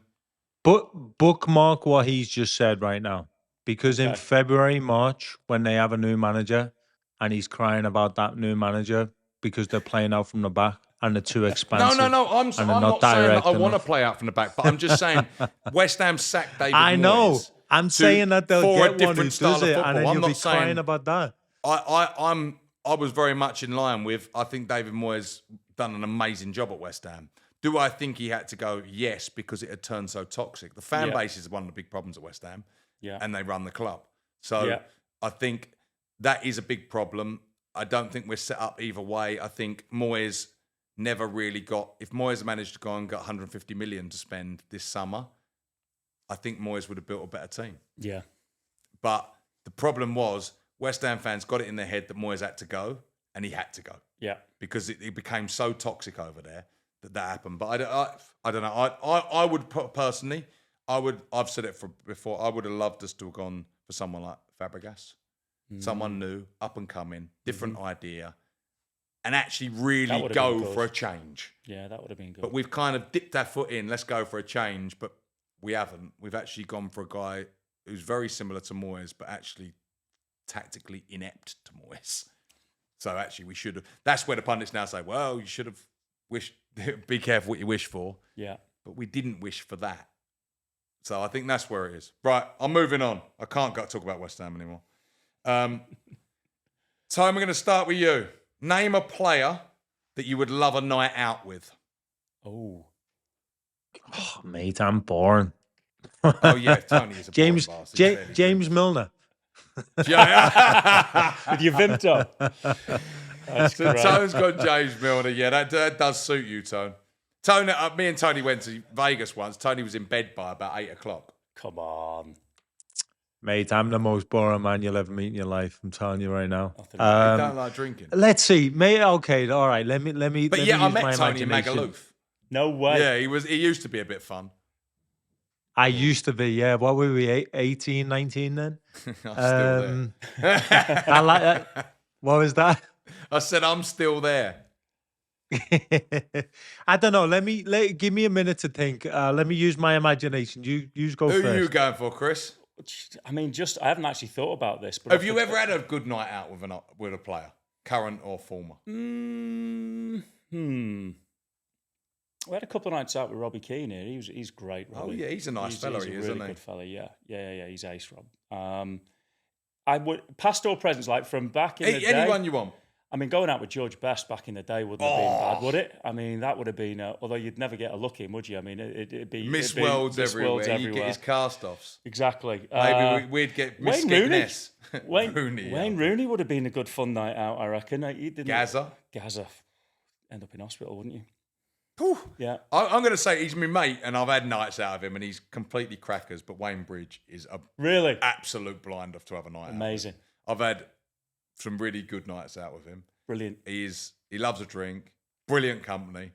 But bookmark what he's just said right now, because in February, March, when they have a new manager and he's crying about that new manager because they're playing out from the back and they're too expensive. No. I'm not saying that I want to play out from the back, but I'm just saying West Ham sacked David Moyes. I know. I'm saying that they'll get one who style does of it, football. and then I'm you'll not be crying about that. I was very much in line with, I think David Moyes done an amazing job at West Ham. Do I think he had to go? Yes, because it had turned so toxic. The fan base is one of the big problems at West Ham, and they run the club. So I think that is a big problem. I don't think we're set up either way. I think Moyes never really got... If Moyes managed to go and got 150 million to spend this summer, I think Moyes would have built a better team. Yeah. But the problem was West Ham fans got it in their head that Moyes had to go, and he had to go. Yeah. Because it became so toxic over there that happened. But I don't know. I would personally, I've said it before, I would have loved us to have gone for someone like Fabregas. Someone new, up and coming, different idea, and actually really go for a change. Yeah, that would have been good. But we've kind of dipped our foot in, let's go for a change, but we haven't. We've actually gone for a guy who's very similar to Moyes, but actually tactically inept to Moyes. So actually we should have... That's where the pundits now say, well, you should have wished... Be careful what you wish for. Yeah. But we didn't wish for that. So I think that's where it is. Right, I'm moving on. I can't go talk about West Ham anymore. Tom, we're going to start with you. Name a player that you would love a night out with. Oh, mate, I'm boring. Oh, yeah, Tony is a James bastard. James Milner. With your Vimto. So Tone's got James Milner. Yeah, that does suit you, Tone. Tone, me and Tony went to Vegas once. Tony was in bed by about 8 o'clock. Come on. Mate, I'm the most boring man you'll ever meet in your life. I'm telling you right now. You don't like drinking. Let's see. Mate, okay, all right. Let me. But let yeah, me I use met my Tony in imagination. Magaluf. No way. Yeah, he used to be a bit fun. I used to be, yeah. What were we, 18, 19 then? I'm still there. I like that. What was that? I said I'm still there. I don't know. Give me a minute to think. Let me use my imagination. You go Who first. are you going for, Chris? I mean, I haven't actually thought about this. But have you ever had a good night out with a player, current or former? We had a couple of nights out with Robbie Keane here. He's great. Robbie. Oh yeah, he's a nice fella, he's isn't really he? Good fella. Yeah. He's ace, Rob. I would past or presents, like from back in the day. Anyone you want? I mean, going out with George Best back in the day wouldn't have been bad, would it? I mean, that would have been... although you'd never get a look in, would you? I mean, it'd be... Miss Worlds everywhere. You'd get his cast-offs. Exactly. Maybe we'd get Miss Skegness. Wayne Rooney would have been a good fun night out, I reckon. He didn't... Gaza. End up in hospital, wouldn't you? Whew. Yeah. I'm going to say he's my mate, and I've had nights out of him, and he's completely crackers, but Wayne Bridge is a really absolute blinder to have a night out. Amazing. I've had some really good nights out with him. Brilliant. He loves a drink. Brilliant company.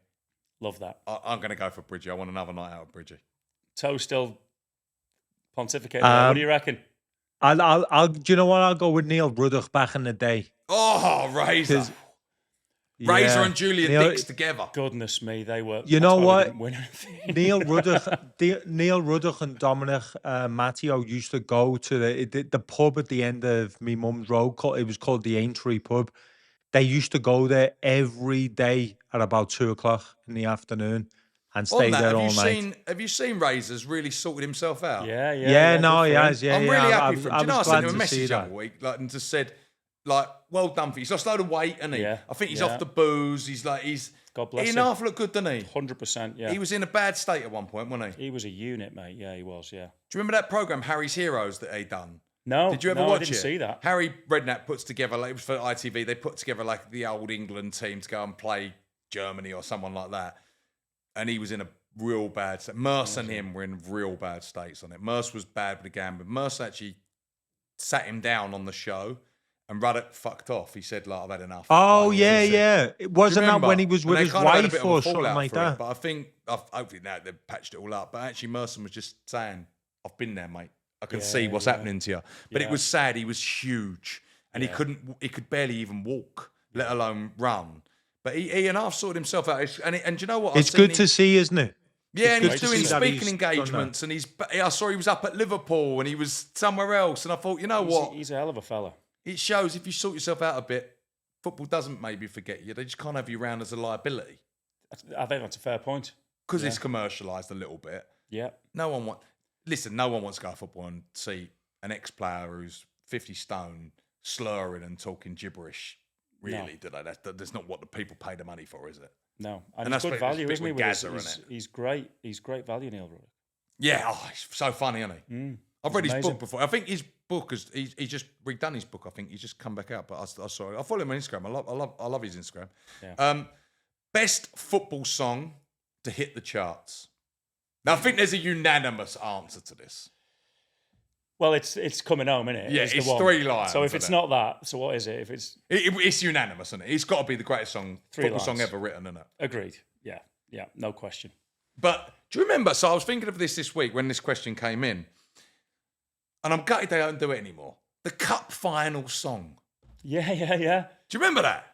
Love that. I'm going to go for Bridgie. I want another night out with Bridgie. Toe still pontificating. What do you reckon? I'll. Do you know what? I'll go with Neil Ruddock back in the day. Oh, Razor. Razor and Julian Dix together. Goodness me, they were. You know what? Neil Ruddock and Dominic Matteo used to go to the pub at the end of me mum's road. It was called the Aintree Pub. They used to go there every day at about 2:00 in the afternoon and stay there all night. Have you seen Razor's really sorted himself out? Yeah. No, he has. Yeah, I'm really happy for him. I Do you know, I was sent glad him a to see message the that. other week and just said, like, well done for you. He's lost a load of weight, and Yeah, I think he's yeah. off the booze. He's God bless Ian him. Half looked good, didn't he? 100%, yeah. He was in a bad state at one point, wasn't he? He was a unit, mate. Yeah, he was, yeah. Do you remember that program, Harry's Heroes, that he done? No, Did you ever no, watch I didn't it? see that. Harry Redknapp puts together, like, it was for ITV, they put together like the old England team to go and play Germany or someone like that. And he was in a real bad state. Merce and him were in real bad states on it. Merce was bad with the gambling. Merce actually sat him down on the show, and Ruddock fucked off. He said, like, I've had enough. Oh, Like, yeah, he said- yeah. It wasn't that remember? when he was And with they his kind of had a wife bit of a or something fallout like for it, that? But I think, hopefully now they've patched it all up. But actually, Merson was just saying, I've been there, mate. I can see what's happening to you. But it was sad. He was huge, and he could barely even walk, let alone run. But Ian Half sorted himself out. And do you know what? It's good to see, isn't it? Yeah, and good he's to doing see that speaking he's done that. engagements, and I saw he was up at Liverpool, and he was somewhere else, and I thought, you know what? He's a hell of a fella. It shows if you sort yourself out a bit, football doesn't maybe forget you. They just can't have you around as a liability I think that's a fair point. because it's commercialised a little bit. Yeah. No one wants to go to football and see an ex-player who's 50 stone slurring and talking gibberish. Really, do they? That's not what the people pay the money for, is it? No. And And that's he's what good it's value, bit isn't he? with with Gazza, his- isn't it? He's great. He's great value, Neil Ruddock. Yeah, he's so funny, isn't he? I've read his amazing. book before. I think his book is he's just redone his book. I think he's just come back out. But I saw it. I follow him on Instagram. I love his Instagram. Yeah. Best football song to hit the charts. Now I think there's a unanimous answer to this. Well, it's coming home, isn't it? Yeah, It's the it's one. 3 lines. So if isn't it's it? not that, so what is it? If it's It's unanimous, isn't it? It's got to be the greatest football lines. song ever written, isn't it? agreed. Yeah, no question. But do you remember? So I was thinking of this week when this question came in, and I'm gutted they don't do it anymore. The cup final song. Yeah. Do you remember that?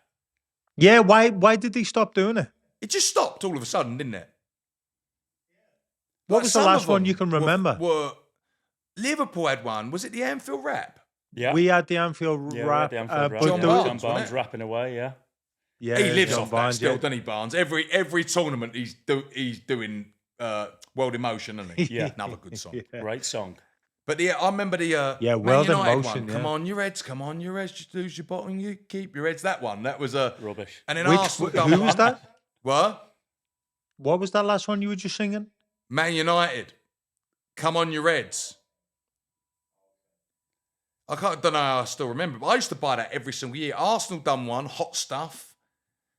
Yeah, why did they stop doing it? It just stopped all of a sudden, didn't it? What Like, was the some last of one them you can remember? Were Liverpool had one. Was it the Anfield Rap? Yeah. We had the Anfield yeah, rap. the Anfield rap. John yeah. Barnes, John wasn't Barnes it? rapping away, yeah. Yeah, He lives John off that Barnes, still, yeah. doesn't he, Barnes? Every tournament he's doing World Emotion, isn't he? Yeah. Another good song. Great song. But I remember the Yeah, Man World United Emotion, one. yeah. Come on, your heads, just lose your bottom, you keep your heads. That one, that was a Rubbish. And then Which, Arsenal who done was one. that? What? What was that last one you were just singing? Man United, come on your heads. Don't know how I still remember, but I used to buy that every single year. Arsenal done one, Hot Stuff.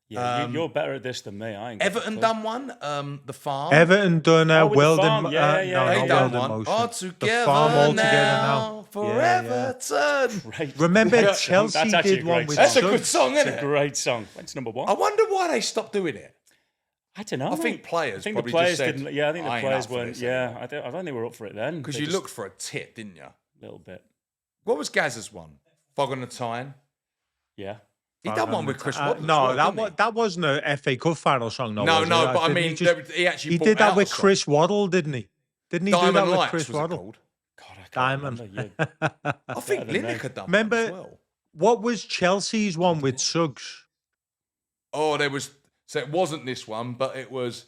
Yeah, you're better at this than me. I ain't got a Everton clue. done one, The Farm. Everton done Oh, with the World Farm, Em- yeah, no, yeah, They not done World one. Emotion. All The together Farm all now, together now. forever turn. Great. Remember Great song. Chelsea That's actually did a one great with That's a song. good song, isn't It's a it? great song. It's number one. I wonder why they stopped doing it. I don't know. I think mate. players I think probably the players just said, didn't. Yeah, I think the "I ain't players up for weren't. this Yeah, anymore." I don't think they were up for it then. Because They you just- looked for a tit, didn't you? a little bit. What was Gaz's one? Fog on the Tyne. Yeah. He done one with Chris Waddle. as No, well, didn't he? that wasn't a FA Cup final song. No, No, was no, it? but I Didn't mean, he actually he brought did that out with a song. Chris Waddle, didn't he? Didn't he do Diamond that with Lights Chris was it Waddle? called? God, I can't Diamond. remember. Yeah. I think Better than me. Lineker done Remember- one as well. What was Chelsea's one with Suggs? Oh, there was. So it wasn't this one, but it was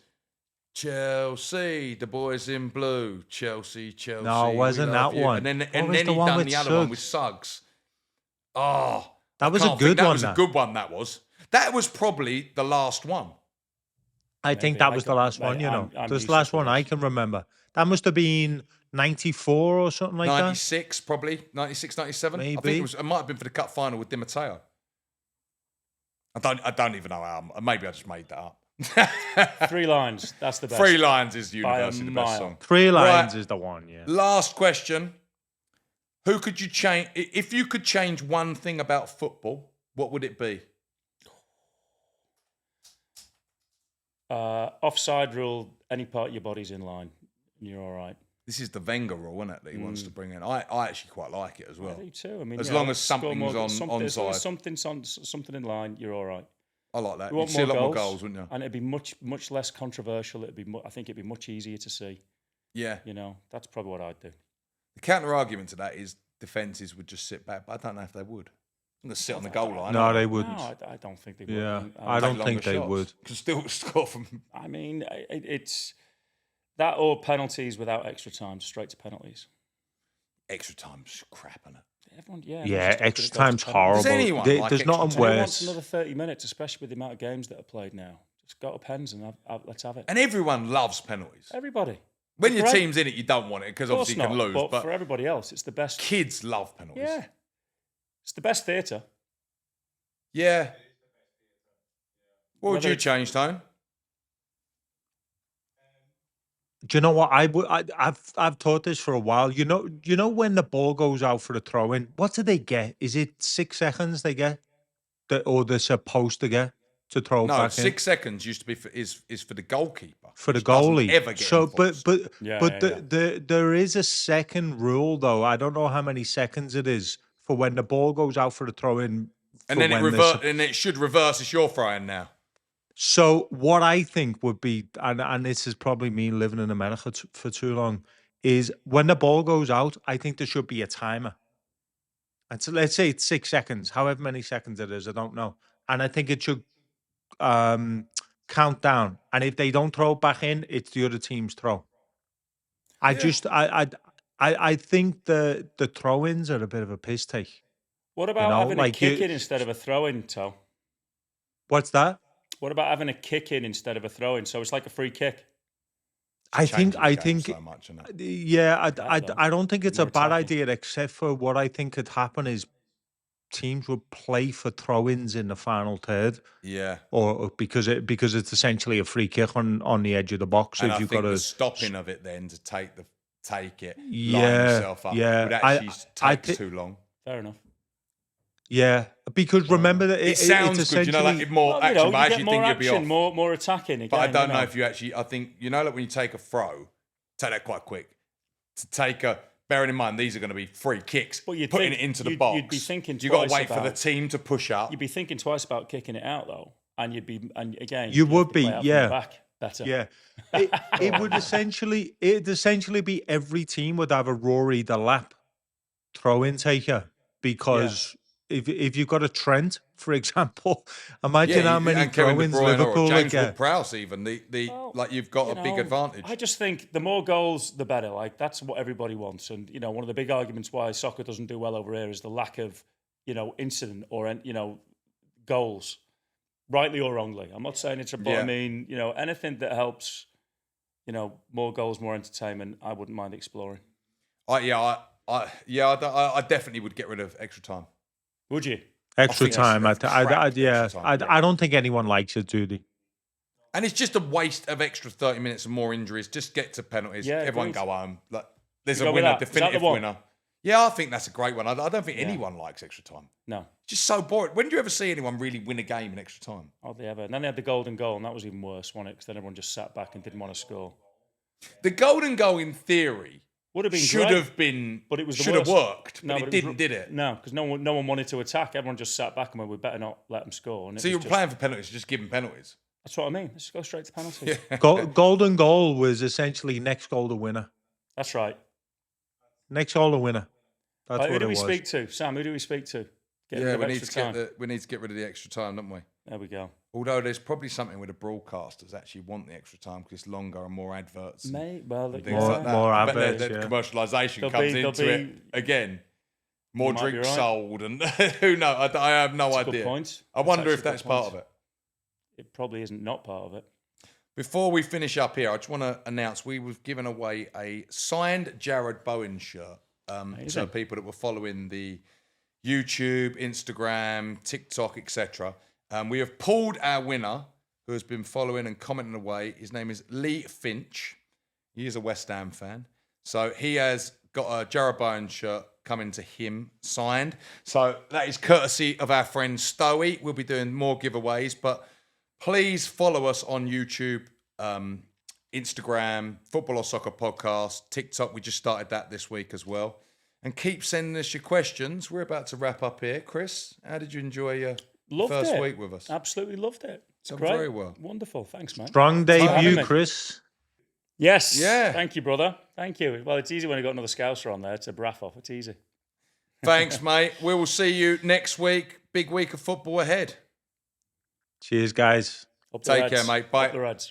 Chelsea, the boys in blue. Chelsea. No, it wasn't we love that you. one. And then, What and was then the he one done with the other one with Suggs. Oh, That was a can't think- good that one, was a that. good one. That was. That was probably the last one. I think Maybe. that I was the can't- last one, mate, you know. I'm That's the last useless one with I this. can remember. That must have been 94 or something like that. 96, probably 96, 97. I think Maybe. it might have been for the cup final with Di Matteo. I don't even know how. Maybe I just made that up. 3 lines. That's the best. 3 lines is By a universally the best mile. song. 3 lines Right. is the one, yeah. Last question. Who could you change? If you could change one thing about football, what would it be? Offside rule. Any part of your body's in line, and you're all right. This is the Wenger rule, isn't it, that he wants to bring in? I actually quite like it as I well. do too. I mean, As yeah, long as score something's more- on as long as onside. something in line, you're all right. I like that. You You'd want see a lot more goals, wouldn't you? And it'd be much less controversial. I think it'd be much easier to see. Yeah. You know, that's probably what I'd do. The counter argument to that is defences would just sit back, but I don't know if they would. I'm going to sit on the goal line. No, aren't they No, wouldn't. I don't think they would. Yeah, And- I and- don't Take think longer they shots. would. Can still score from. I mean, it's that or penalties without extra time, straight to penalties. Extra time's crap, isn't it? Everyone, yeah. Yeah, just hoping extra it goes to time's penalties. Does horrible. anyone like There's extra nothing time? Who wants worse. another 30 minutes, especially with the amount of games that are played now? Just go to pens and let's have it. And everyone loves penalties. Everybody. When But your for team's in it, you don't want it because Of course obviously you can not, lose. but for everybody else, it's the best. Kids love penalties. Yeah. It's the best theatre. Yeah. What would Whether you it's- change, Tone? Do you know what I've taught this for a while. You know when the ball goes out for a throw in, what do they get? Is it 6 seconds they get, or they're supposed to get to throw it No, back 6 seconds used to be is for the goalkeeper. for the which doesn't goalie? ever get So, enforced. there is a second rule though. I don't know how many seconds it is for when the ball goes out for the throw in, and then it should reverse. It's your throwing now. So what I think would be, and this is probably me living in America for too long, is when the ball goes out, I think there should be a timer. And so let's say it's 6 seconds, however many seconds it is, I don't know. And I think it should count down. And if they don't throw it back in, it's the other team's throw. I think the throw-ins are a bit of a piss take. What about know, having a like kick you- in instead of a throw in, Toe? What's that? What about having a kick in instead of a throw in? So it's like a free kick. I think so much, isn't it? yeah, though. I don't think it's a More bad attacking. idea, except for what I think could happen is teams would play for throw-ins in the final third, Yeah. or because it's essentially a free kick on the edge of the box. And if I you've think got the to stopping of it then to take it, line Yeah, yourself up, yeah. would actually I take thi- too long. Fair enough. yeah, because remember that It sounds it's good, essentially like more Well, action, but I you get actually more think you'd be action, off. more attacking again. But I don't you know if you actually. I think like when you take a throw, take that quite quick. To take bearing in mind these are going to be free kicks, But you'd putting think- it into the you'd- box. you'd be thinking you got to twice wait for the about- team to push up. You'd be thinking twice about kicking it out though, and again You you'd would have to play be, out from the yeah. back better. yeah. It'd essentially be every team would have a Rory the lap throw-in taker, because if you've got a Trent, for example, imagine how many and Kevin De throw-ins Bruyne Liverpool or would James get. Ward-Prowse even Well, like you've got you a big know, advantage. I just think the more goals, the better. Like that's what everybody wants. And one of the big arguments why soccer doesn't do well over here is the lack of incident or goals, rightly or wrongly. I'm not saying it's a, but Yeah. I mean anything that helps, more goals, more entertainment. I wouldn't mind exploring. I definitely would get rid of extra time. Would you? Extra think time, that's crap, yeah. extra time, I don't think anyone likes it, do they? And it's just a waste of extra 30 minutes and more injuries. Just get to penalties. Yeah, Everyone agreed. go home. Like, there's You a go with winner, that? Is that the definitive one? winner. Yeah, I think that's a great one. I don't think anyone likes extra time. No, It's just so boring. When do you ever see anyone really win a game in extra time? hardly ever. And then they had the golden goal, and that was even worse, wasn't it? Because then everyone just sat back and didn't want to score. The golden goal, in theory, Would have been should great, have been, but it was the should have worst. worked, No, but but it didn't, did it? No, because no one wanted to attack. Everyone just sat back and went, we better not let them score. And So you're playing for penalties, just give them penalties. That's what I mean. Let's just go straight to penalties. Golden goal was essentially next goal to winner. That's right. Next goal to winner. That's Right, who what do it we was. speak to? Sam, who do we speak to? Get rid Yeah, of we need extra to time. we need to get rid of the extra time, don't we? There we go. Although there's probably something with the broadcasters actually want the extra time because it's longer and more adverts. And Mate, well, things yeah. like that. More I bet adverts, the yeah. commercialisation There'll comes be- into there'll it again. More You might be drinks right. sold and who knows? I have no That's a idea. good point. I wonder if actually a that's good part point. of it. It probably isn't not part of it. Before we finish up here, I just want to announce we've given away a signed Jared Bowen shirt to Amazing. people that were following the YouTube, Instagram, TikTok, etc. We have pulled our winner, who has been following and commenting away. His name is Lee Finch. He is a West Ham fan. So he has got a Jared Bowen shirt coming to him signed. So that is courtesy of our friend Stoey. We'll be doing more giveaways, but please follow us on YouTube, Instagram, Football or Soccer Podcast, TikTok. We just started that this week as well. And keep sending us your questions. We're about to wrap up here. Chris, how did you enjoy your Loved first it. week with us? Absolutely loved it. It's Done great. very well. Wonderful. Thanks, man. Strong for having debut, me. Chris. Yes. Yeah. Thank you, brother. Thank you. Well, it's easy when you've got another Scouser on there to braff off. It's easy. Thanks, mate. We will see you next week. Big week of football ahead. Cheers, guys. Up the Take Reds. care, mate. Bye. Up the Reds.